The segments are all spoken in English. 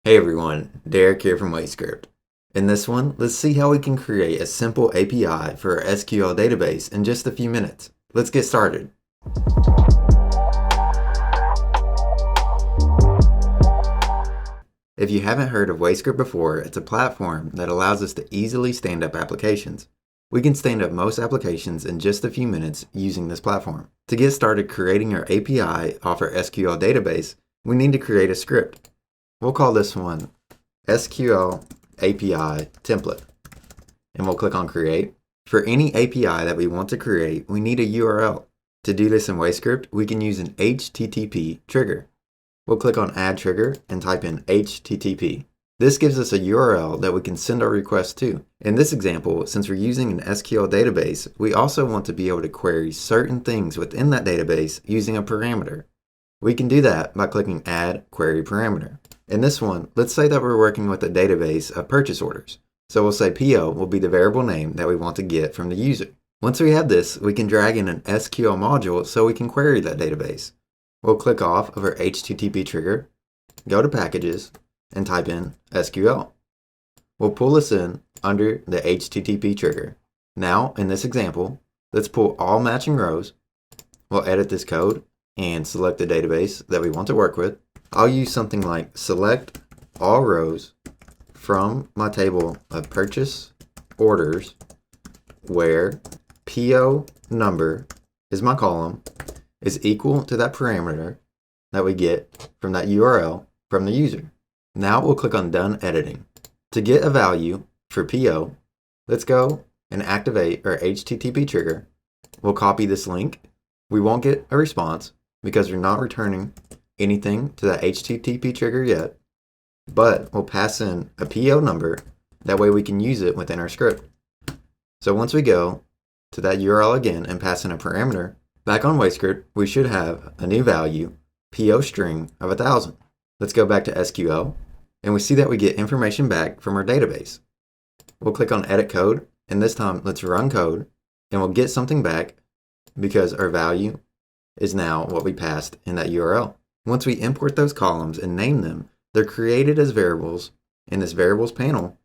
Hey everyone, Derek here from WayScript. In this one, let's see how we can create a simple API for our SQL database in just a few minutes. Let's get started. If you haven't heard of WayScript before, it's a platform that allows us to easily stand up applications. We can stand up most applications in just a few minutes using this platform. To get started creating our API off our SQL database, we need to create a script. We'll call this one SQL API template, and we'll click on create. For any API that we want to create, we need a URL. To do this in WayScript, we can use an HTTP trigger. We'll click on add trigger and type in HTTP. This gives us a URL that we can send our request to. In this example, since we're using an SQL database, we also want to be able to query certain things within that database using a parameter. We can do that by clicking add query parameter. In this one, let's say that we're working with a database of purchase orders. So we'll say PO will be the variable name that we want to get from the user. Once we have this, we can drag in an SQL module so we can query that database. We'll click off of our HTTP trigger, go to packages, and type in SQL. We'll pull this in under the HTTP trigger. Now, in this example, let's pull all matching rows. We'll edit this code and select the database that we want to work with. I'll use something like select all rows from my table of purchase orders where PO number is my column is equal to that parameter that we get from that URL from the user. Now we'll click on Done Editing. To get a value for PO, let's go and activate our HTTP trigger. We'll copy this link. We won't get a response because we're not returning anything to that HTTP trigger yet, but we'll pass in a PO number. That way we can use it within our script. So once we go to that URL again and pass in a parameter, back on WayScript, we should have a new value, PO string of 1,000. Let's go back to SQL, and we see that we get information back from our database. We'll click on Edit Code, and this time let's run code, and we'll get something back because our value is now what we passed in that URL. Once we import those columns and name them, they're created as variables in this variables panel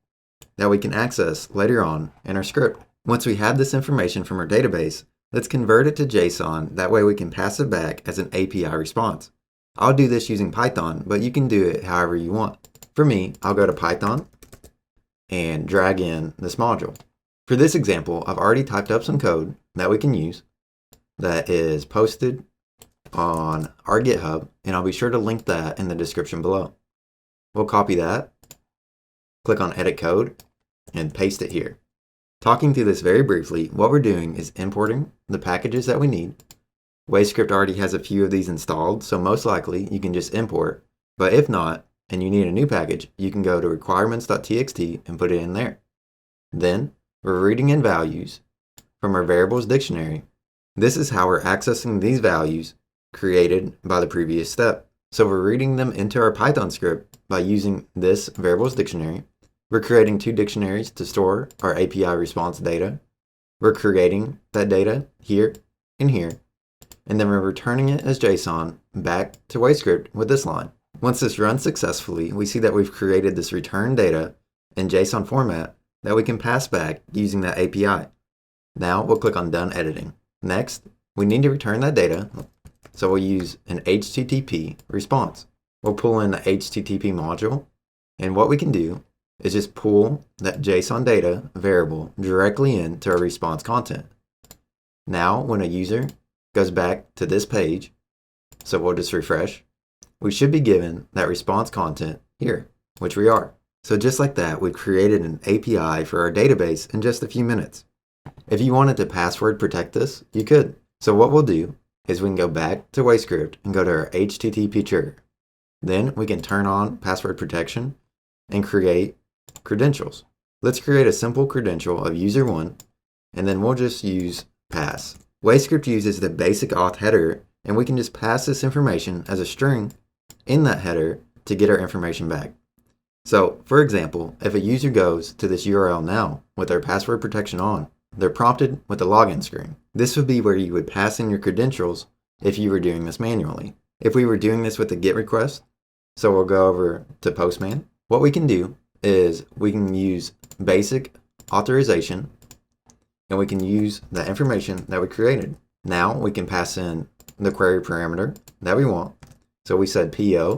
that we can access later on in our script. Once we have this information from our database, let's convert it to JSON. That way we can pass it back as an API response. I'll do this using Python, but you can do it however you want. For me, I'll go to Python and drag in this module. For this example, I've already typed up some code that we can use that is posted on our GitHub, and I'll be sure to link that in the description below. We'll copy that, click on Edit Code, and paste it here. Talking through this very briefly, what we're doing is importing the packages that we need. WayScript already has a few of these installed, so most likely you can just import, but if not, and you need a new package, you can go to requirements.txt and put it in there. Then, we're reading in values from our variables dictionary. This is how we're accessing these values created by the previous step. So we're reading them into our Python script by using this variables dictionary. We're creating two dictionaries to store our API response data. We're creating that data here and here, and then we're returning it as JSON back to WayScript with this line. Once this runs successfully, we see that we've created this return data in JSON format that we can pass back using that API. Now we'll click on Done Editing. Next, we need to return that data, so we'll use an HTTP response. We'll pull in the HTTP module, and what we can do is just pull that JSON data variable directly into our response content. Now, when a user goes back to this page, so we'll just refresh, we should be given that response content here, which we are. So just like that, we've created an API for our database in just a few minutes. If you wanted to password protect this, you could. So what we'll do is we can go back to WayScript and go to our HTTP trigger. Then we can turn on password protection and create credentials. Let's create a simple credential of user1, and then we'll just use pass. WayScript uses the basic auth header, and we can just pass this information as a string in that header to get our information back. So, for example, if a user goes to this URL now with our password protection on, they're prompted with a login screen. This would be where you would pass in your credentials if you were doing this manually. If we were doing this with a GET request, so we'll go over to Postman, What we can do is we can use basic authorization, and we can use the information that we created. Now we can pass in the query parameter that we want. So we said PO,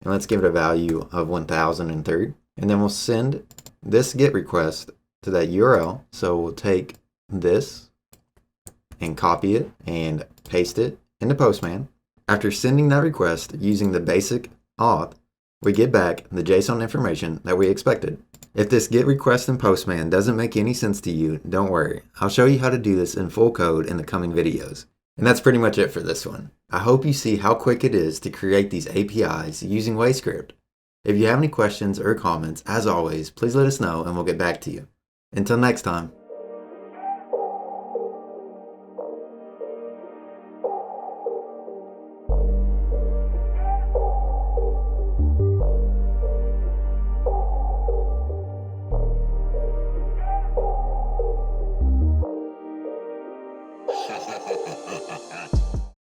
and let's give it a value of 1003. And then we'll send this GET request to that URL. So we'll take this and copy it and paste it into Postman. After sending that request using the basic auth, we get back the JSON information that we expected. If this GET request in Postman doesn't make any sense to you, don't worry. I'll show you how to do this in full code in the coming videos. And that's pretty much it for this one. I hope you see how quick it is to create these APIs using WayScript. If you have any questions or comments, as always, please let us know and we'll get back to you. Until next time.